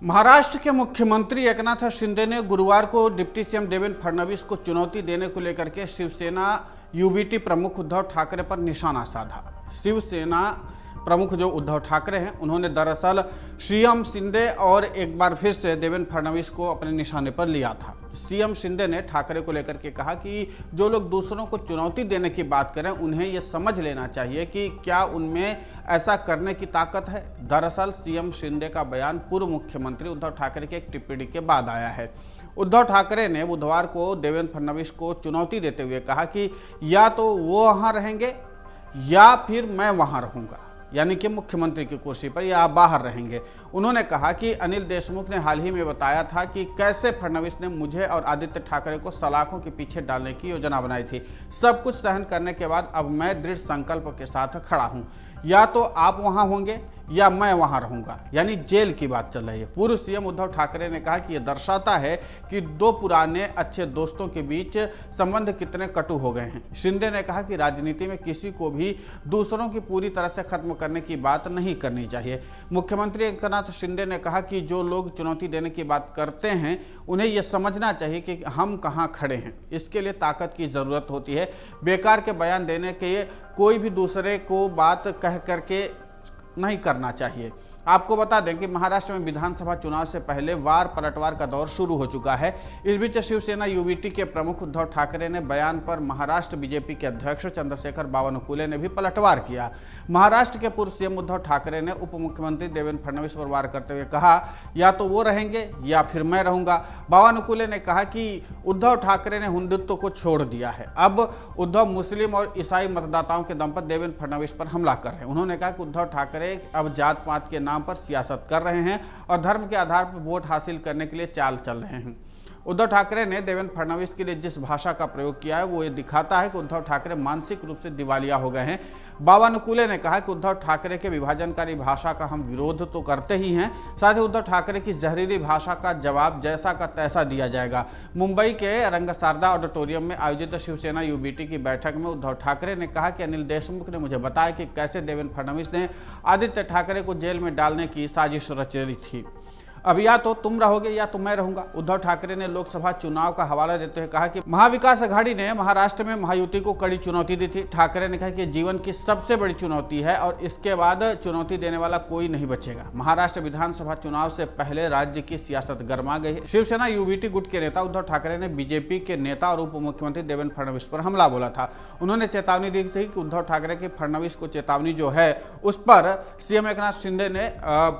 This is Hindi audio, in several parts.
महाराष्ट्र के मुख्यमंत्री एकनाथ शिंदे ने गुरुवार को डिप्टी सीएम देवेंद्र फडणवीस को चुनौती देने को लेकर के शिवसेना यूबीटी प्रमुख उद्धव ठाकरे पर निशाना साधा। शिवसेना प्रमुख जो उद्धव ठाकरे हैं, उन्होंने दरअसल सीएम शिंदे और एक बार फिर से देवेंद्र फडणवीस को अपने निशाने पर लिया था। सीएम शिंदे ने ठाकरे को लेकर के कहा कि जो लोग दूसरों को चुनौती देने की बात करें, उन्हें यह समझ लेना चाहिए कि क्या उनमें ऐसा करने की ताकत है। दरअसल सीएम शिंदे का बयान पूर्व मुख्यमंत्री उद्धव ठाकरे की एक टिप्पणी के बाद आया है। उद्धव ठाकरे ने बुधवार को देवेंद्र फडणवीस को चुनौती देते हुए कहा कि या तो वो वहां रहेंगे या फिर मैं वहां रहूंगा, यानी कि मुख्यमंत्री की कुर्सी पर, या आप बाहर रहेंगे। उन्होंने कहा कि अनिल देशमुख ने हाल ही में बताया था कि कैसे फडणवीस ने मुझे और आदित्य ठाकरे को सलाखों के पीछे डालने की योजना बनाई थी। सब कुछ सहन करने के बाद अब मैं दृढ़ संकल्प के साथ खड़ा हूं, या तो आप वहां होंगे या मैं वहां रहूंगा, यानी जेल की बात चल रही है। पूर्व सीएम उद्धव ठाकरे ने कहा कि यह दर्शाता है कि दो पुराने अच्छे दोस्तों के बीच संबंध कितने कटु हो गए हैं। शिंदे ने कहा कि राजनीति में किसी को भी दूसरों की पूरी तरह से खत्म करने की बात नहीं करनी चाहिए। मुख्यमंत्री एकनाथ शिंदे ने कहा कि जो लोग चुनौती देने की बात करते हैं, उन्हें यह समझना चाहिए कि हम कहां खड़े हैं। इसके लिए ताकत की जरूरत होती है। बेकार के बयान देने के कोई भी दूसरे को बात कह करके नहीं करना चाहिए। आपको बता दें कि महाराष्ट्र में विधानसभा चुनाव से पहले वार पलटवार का दौर शुरू हो चुका है। इस बीच शिवसेना यूबीटी के प्रमुख उद्धव ठाकरे ने बयान पर महाराष्ट्र बीजेपी के अध्यक्ष चंद्रशेखर बावनकुले ने भी पलटवार किया। महाराष्ट्र के पूर्व सीएम उद्धव ठाकरे ने उप मुख्यमंत्री देवेंद्र फडणवीस पर वार करते हुए कहा, या तो वो रहेंगे या फिर मैं रहूंगा। बावनकुले ने कहा कि उद्धव ठाकरे ने हिंदुत्व को छोड़ दिया है। अब उद्धव मुस्लिम और ईसाई मतदाताओं के दम पर देवेंद्र फडणवीस पर हमला कर रहे हैं। उन्होंने कहा कि उद्धव ठाकरे अब जात पात के नाम पर सियासत कर रहे हैं और धर्म के आधार पर वोट हासिल करने के लिए चाल चल रहे हैं। उद्धव ठाकरे ने देवेंद्र फडणवीस के लिए जिस भाषा का प्रयोग किया है, वो ये दिखाता है कि उद्धव ठाकरे मानसिक रूप से दिवालिया हो गए हैं। बावनकुले ने कहा कि उद्धव ठाकरे के विभाजनकारी भाषा का हम विरोध तो करते ही हैं, साथ ही उद्धव ठाकरे की जहरीली भाषा का जवाब जैसा का तैसा दिया जाएगा। मुंबई के रंगशारदा ऑडिटोरियम में आयोजित शिवसेना यूबीटी की बैठक में उद्धव ठाकरे ने कहा कि अनिल देशमुख ने मुझे बताया कि कैसे देवेंद्र फडणवीस ने आदित्य ठाकरे को जेल में डालने की साजिश रची थी। अब या तो तुम रहोगे या तो मैं रहूंगा। उद्धव ठाकरे ने लोकसभा चुनाव का हवाला देते हुए कहा कि महाविकास अघाड़ी ने महाराष्ट्र में महायुति को कड़ी चुनौती दी थी। ठाकरे ने कहा कि जीवन की सबसे बड़ी चुनौती है और इसके बाद चुनौती देने वाला कोई नहीं बचेगा। महाराष्ट्र विधानसभा चुनाव से पहले राज्य की सियासत गर्मा गई है। शिवसेना यूबीटी गुट के नेता उद्धव ठाकरे ने बीजेपी के नेता और उप मुख्यमंत्री देवेंद्र फडणवीस पर हमला बोला था। उन्होंने चेतावनी दी थी कि उद्धव ठाकरे की फडणवीस को चेतावनी जो है, उस पर सीएम एकनाथ शिंदे ने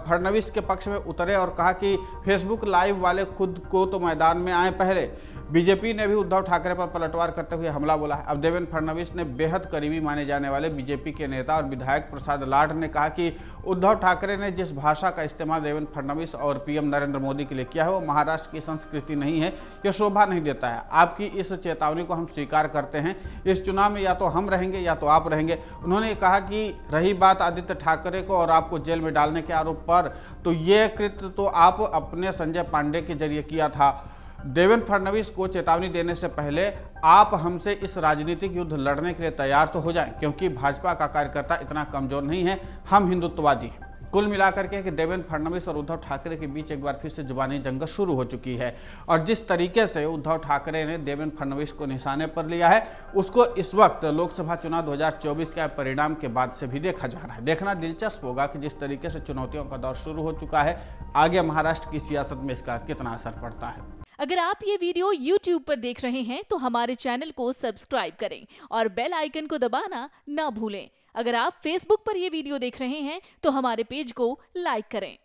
फडणवीस के पक्ष में उतरे और कहा कि फेसबुक लाइव वाले खुद को तो मैदान में आए पहले। बीजेपी ने भी उद्धव ठाकरे पर पलटवार करते हुए हमला बोला है। अब देवेंद्र फडणवीस ने बेहद करीबी माने जाने वाले बीजेपी के नेता और विधायक प्रसाद लाड ने कहा कि उद्धव ठाकरे ने जिस भाषा का इस्तेमाल देवेंद्र फडणवीस और पीएम नरेंद्र मोदी के लिए किया है, वो महाराष्ट्र की संस्कृति नहीं है, यह शोभा नहीं देता है। आपकी इस चेतावनी को हम स्वीकार करते हैं। इस चुनाव में या तो हम रहेंगे या तो आप रहेंगे। उन्होंने कहा कि रही बात आदित्य ठाकरे को और आपको जेल में डालने के आरोप पर, तो ये कृत्य तो आप अपने संजय पांडे के जरिए किया था। देवेंद्र फडणवीस को चेतावनी देने से पहले आप हमसे इस राजनीतिक युद्ध लड़ने के लिए तैयार तो हो जाएं, क्योंकि भाजपा का कार्यकर्ता इतना कमजोर नहीं है, हम हिंदुत्ववादी हैं। कुल मिलाकर के कि देवेंद्र फडणवीस और उद्धव ठाकरे के बीच एक बार फिर से जुबानी जंग शुरू हो चुकी है और जिस तरीके से उद्धव ठाकरे ने देवेंद्र फडणवीस को निशाने पर लिया है, उसको इस वक्त लोकसभा चुनाव 2024 के परिणाम के बाद से भी देखा जा रहा है। देखना दिलचस्प होगा कि जिस तरीके से चुनौतियों का दौर शुरू हो चुका है, आगे महाराष्ट्र की सियासत में इसका कितना असर पड़ता है। अगर आप ये वीडियो YouTube पर देख रहे हैं तो हमारे चैनल को सब्सक्राइब करें और बेल आइकन को दबाना ना भूलें। अगर आप Facebook पर ये वीडियो देख रहे हैं तो हमारे पेज को लाइक करें।